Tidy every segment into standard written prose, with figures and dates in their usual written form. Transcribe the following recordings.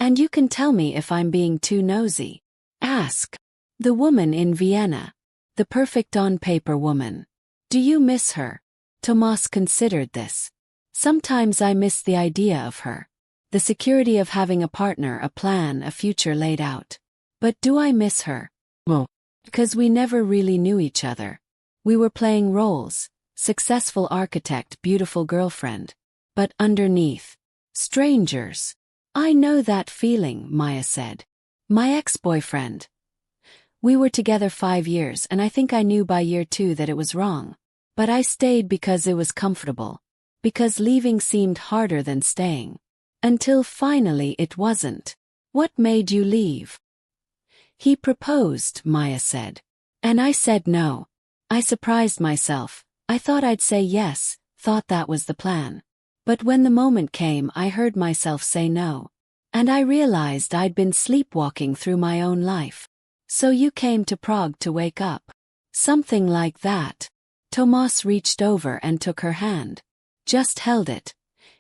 And you can tell me if I'm being too nosy. Ask. The woman in Vienna. The perfect on-paper woman. Do you miss her? Tomáš considered this. Sometimes I miss the idea of her. The security of having a partner, a plan, a future laid out. But do I miss her? Well, because we never really knew each other. We were playing roles, successful architect, beautiful girlfriend. But underneath, strangers. I know that feeling, Maya said. My ex-boyfriend. We were together 5 years and I think I knew by year 2 that it was wrong. But I stayed because it was comfortable. Because leaving seemed harder than staying. Until finally it wasn't. What made you leave? He proposed, Maya said. And I said no. I surprised myself. I thought I'd say yes, thought that was the plan. But when the moment came, I heard myself say no. And I realized I'd been sleepwalking through my own life. So you came to Prague to wake up. Something like that. Tomáš reached over and took her hand. Just held it.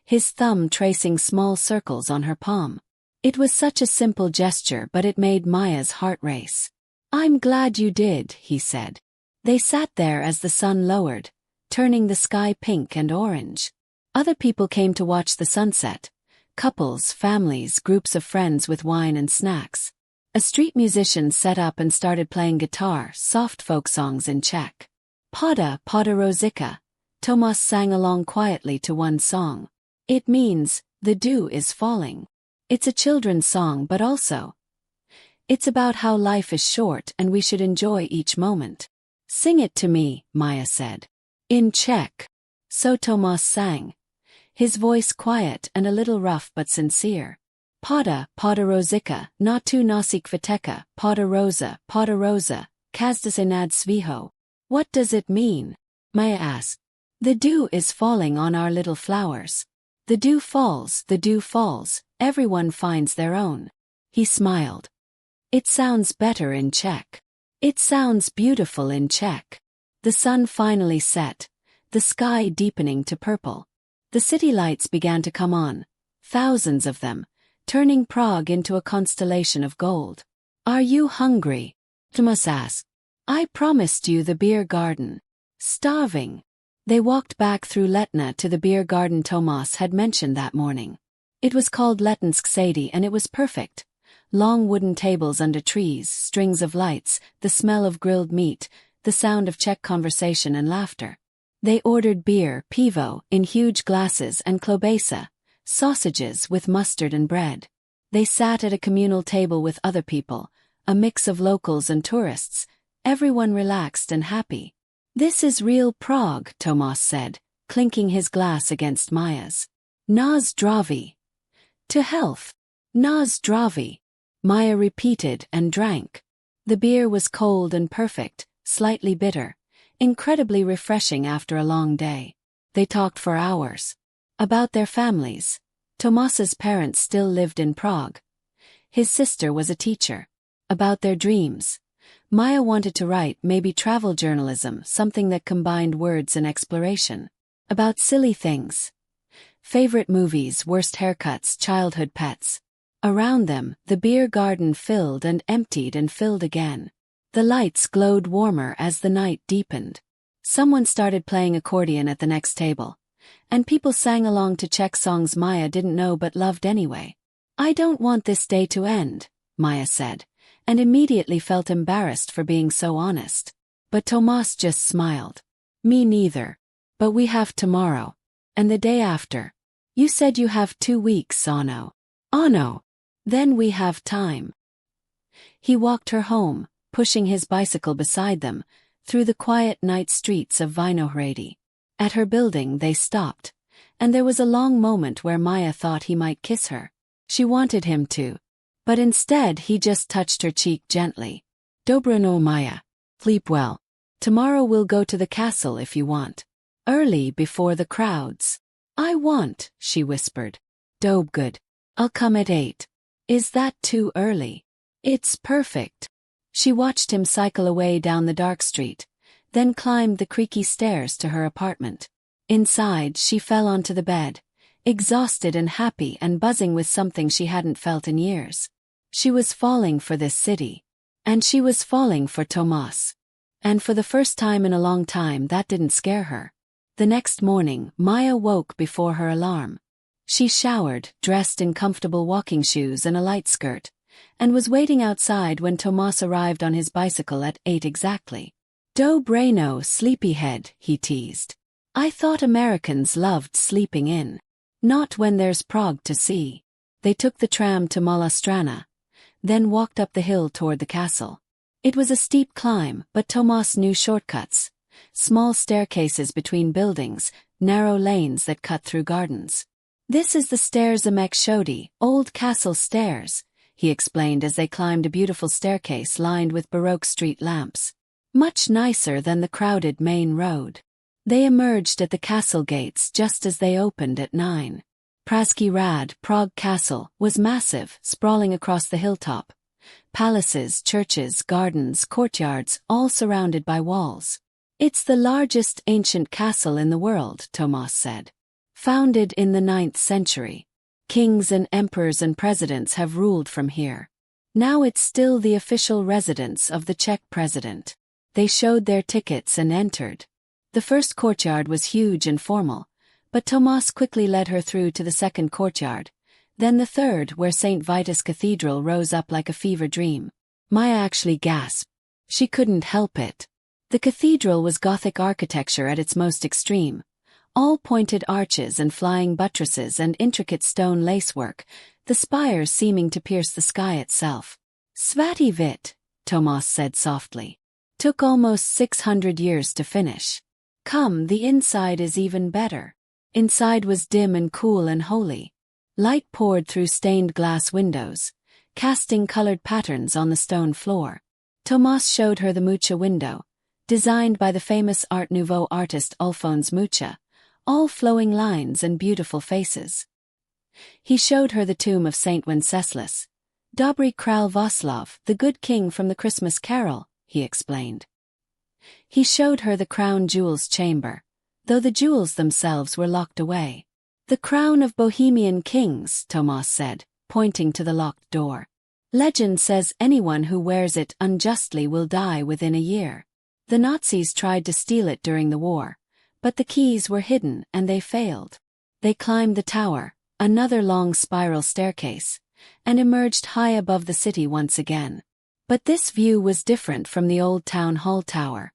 His thumb tracing small circles on her palm. It was such a simple gesture, but it made Maya's heart race. I'm glad you did, he said. They sat there as the sun lowered, turning the sky pink and orange. Other people came to watch the sunset. Couples, families, groups of friends with wine and snacks. A street musician set up and started playing guitar, soft folk songs in Czech. Pada, pada Rosica. Tomáš sang along quietly to one song. It means, the dew is falling. It's a children's song, but also, it's about how life is short and we should enjoy each moment. Sing it to me, Maya said. In Czech. So Tomáš sang. His voice quiet and a little rough but sincere. Pada, pada Rosica, na tu nosík viteka, pada rosa, kazda se nad sviho. What does it mean? Maya asked. The dew is falling on our little flowers. The dew falls, everyone finds their own. He smiled. It sounds better in Czech. It sounds beautiful in Czech. The sun finally set, the sky deepening to purple. The city lights began to come on, thousands of them, turning Prague into a constellation of gold. Are you hungry? Tomáš asked. I promised you the beer garden. Starving. They walked back through Letná to the beer garden Tomáš had mentioned that morning. It was called Letenská sady and it was perfect. Long wooden tables under trees, strings of lights, the smell of grilled meat, the sound of Czech conversation and laughter. They ordered beer, pivo, in huge glasses and klobasa, sausages with mustard and bread. They sat at a communal table with other people, a mix of locals and tourists, everyone relaxed and happy. This is real Prague, Tomáš said, clinking his glass against Maya's. Na zdraví. To health. Na zdraví. Maya repeated and drank. The beer was cold and perfect, slightly bitter, incredibly refreshing after a long day. They talked for hours. About their families. Tomáš's parents still lived in Prague. His sister was a teacher. About their dreams. Maya wanted to write, maybe travel journalism, something that combined words and exploration. About silly things. Favorite movies, worst haircuts, childhood pets. Around them, the beer garden filled and emptied and filled again. The lights glowed warmer as the night deepened. Someone started playing accordion at the next table. And people sang along to Czech songs Maya didn't know but loved anyway. I don't want this day to end, Maya said, and immediately felt embarrassed for being so honest. But Tomáš just smiled. Me neither. But we have tomorrow. And the day after. You said you have 2 weeks, Ono. Ono. Then we have time. He walked her home, pushing his bicycle beside them, through the quiet night streets of Vinohrady. At her building they stopped, and there was a long moment where Maya thought he might kiss her. She wanted him to. But instead he just touched her cheek gently. Dobro no, Maya. Sleep well. Tomorrow we'll go to the castle if you want. Early before the crowds. I want, she whispered. Dob good. I'll come at 8. Is that too early? It's perfect. She watched him cycle away down the dark street, then climbed the creaky stairs to her apartment. Inside she fell onto the bed, exhausted and happy and buzzing with something she hadn't felt in years. She was falling for this city. And she was falling for Tomáš. And for the first time in a long time that didn't scare her. The next morning, Maja woke before her alarm. She showered, dressed in comfortable walking shoes and a light skirt, and was waiting outside when Tomáš arrived on his bicycle at 8 exactly. Dobrano, sleepyhead, he teased. I thought Americans loved sleeping in. Not when there's Prague to see. They took the tram to Malá Strana, then walked up the hill toward the castle. It was a steep climb, but Tomáš knew shortcuts. Small staircases between buildings, narrow lanes that cut through gardens. This is the stairs Zamek Shodi, old castle stairs, he explained as they climbed a beautiful staircase lined with Baroque street lamps. Much nicer than the crowded main road. They emerged at the castle gates just as they opened at 9. Prague Castle, was massive, sprawling across the hilltop. Palaces, churches, gardens, courtyards, all surrounded by walls. It's the largest ancient castle in the world, Tomáš said. Founded in the 9th century. Kings and emperors and presidents have ruled from here. Now it's still the official residence of the Czech president. They showed their tickets and entered. The first courtyard was huge and formal, but Tomáš quickly led her through to the second courtyard, then the third where St. Vitus Cathedral rose up like a fever dream. Maja actually gasped. She couldn't help it. The cathedral was Gothic architecture at its most extreme. All pointed arches and flying buttresses and intricate stone lacework, the spires seeming to pierce the sky itself. Svatý Vit, Tomáš said softly. Took almost 600 years to finish. Come, the inside is even better. Inside was dim and cool and holy. Light poured through stained glass windows, casting colored patterns on the stone floor. Tomáš showed her the Mucha window, designed by the famous Art Nouveau artist Alphonse Mucha, all flowing lines and beautiful faces. He showed her the tomb of Saint Wenceslas. Dobry Král Václav, the good king from the Christmas Carol, he explained. He showed her the crown jewels chamber, though the jewels themselves were locked away. The crown of Bohemian kings, Tomáš said, pointing to the locked door. Legend says anyone who wears it unjustly will die within a year. The Nazis tried to steal it during the war, but the keys were hidden and they failed. They climbed the tower, another long spiral staircase, and emerged high above the city once again. But this view was different from the old town hall tower.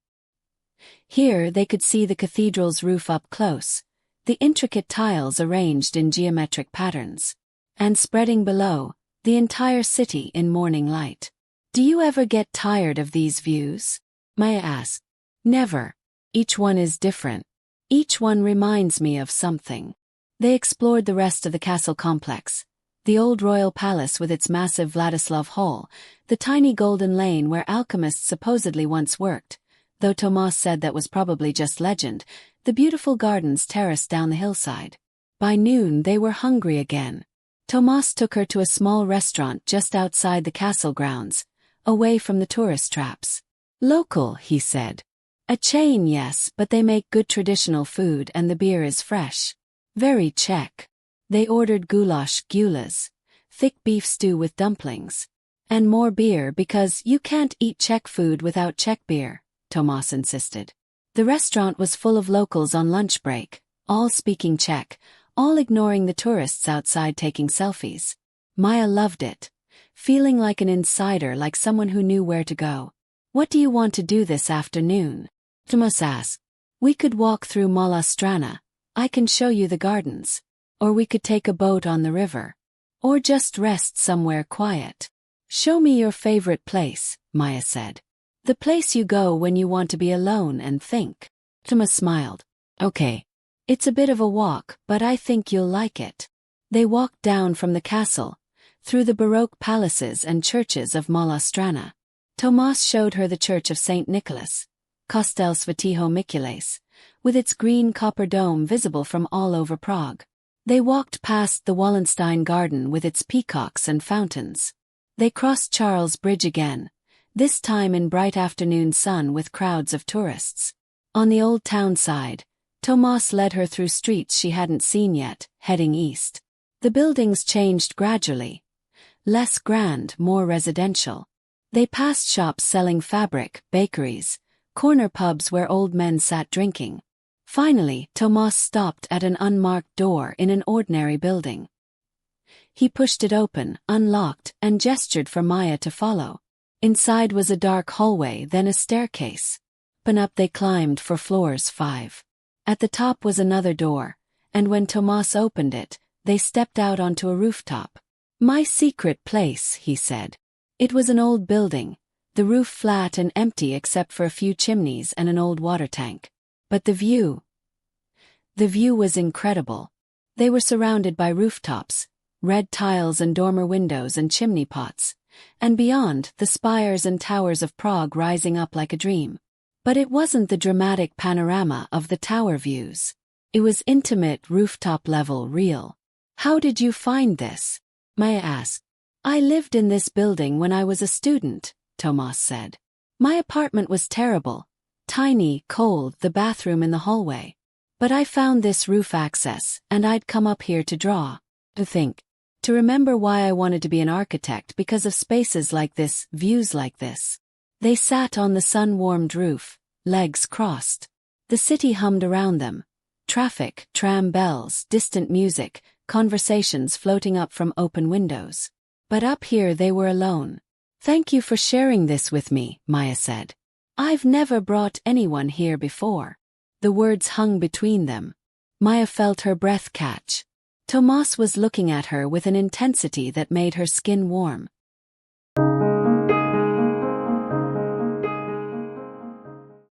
Here they could see the cathedral's roof up close, the intricate tiles arranged in geometric patterns, and spreading below, the entire city in morning light. Do you ever get tired of these views? Maja asked. Never. Each one is different. Each one reminds me of something. They explored the rest of the castle complex, the old royal palace with its massive Vladislav Hall, the tiny golden lane where alchemists supposedly once worked, though Tomáš said that was probably just legend, the beautiful gardens terraced down the hillside. By noon they were hungry again. Tomáš took her to a small restaurant just outside the castle grounds, away from the tourist traps. Local, he said. A chain, yes, but they make good traditional food and the beer is fresh. Very Czech. They ordered goulash, gulas, thick beef stew with dumplings. And more beer because you can't eat Czech food without Czech beer, Tomáš insisted. The restaurant was full of locals on lunch break, all speaking Czech, all ignoring the tourists outside taking selfies. Maja loved it, feeling like an insider, like someone who knew where to go. What do you want to do this afternoon? Tomáš asked. We could walk through Malá Strana. I can show you the gardens. Or we could take a boat on the river. Or just rest somewhere quiet. Show me your favorite place, Maja said. The place you go when you want to be alone and think. Tomáš smiled. Okay. It's a bit of a walk, but I think you'll like it. They walked down from the castle, through the Baroque palaces and churches of Malá Strana. Tomáš showed her the church of St. Nicholas, Kostel Svatého Mikuláše, with its green copper dome visible from all over Prague. They walked past the Wallenstein garden with its peacocks and fountains. They crossed Charles Bridge again, this time in bright afternoon sun with crowds of tourists. On the old town side, Tomáš led her through streets she hadn't seen yet, heading east. The buildings changed gradually. Less grand, more residential. They passed shops selling fabric, bakeries, corner pubs where old men sat drinking. Finally, Tomáš stopped at an unmarked door in an ordinary building. He pushed it open, unlocked, and gestured for Maya to follow. Inside was a dark hallway, then a staircase. Up they climbed for floors 5. At the top was another door, and when Tomáš opened it, they stepped out onto a rooftop. My secret place, he said. It was an old building, the roof flat and empty except for a few chimneys and an old water tank. But the view was incredible. They were surrounded by rooftops, red tiles and dormer windows and chimney pots, and beyond, the spires and towers of Prague rising up like a dream. But it wasn't the dramatic panorama of the tower views. It was intimate, rooftop-level, real. How did you find this? Maya asked. I lived in this building when I was a student, Tomáš said. My apartment was terrible. Tiny, cold, the bathroom in the hallway. But I found this roof access, and I'd come up here to draw, to think, to remember why I wanted to be an architect because of spaces like this, views like this. They sat on the sun-warmed roof, legs crossed. The city hummed around them. Traffic, tram bells, distant music, conversations floating up from open windows. But up here they were alone. Thank you for sharing this with me, Maya said. I've never brought anyone here before. The words hung between them. Maya felt her breath catch. Tomáš was looking at her with an intensity that made her skin warm.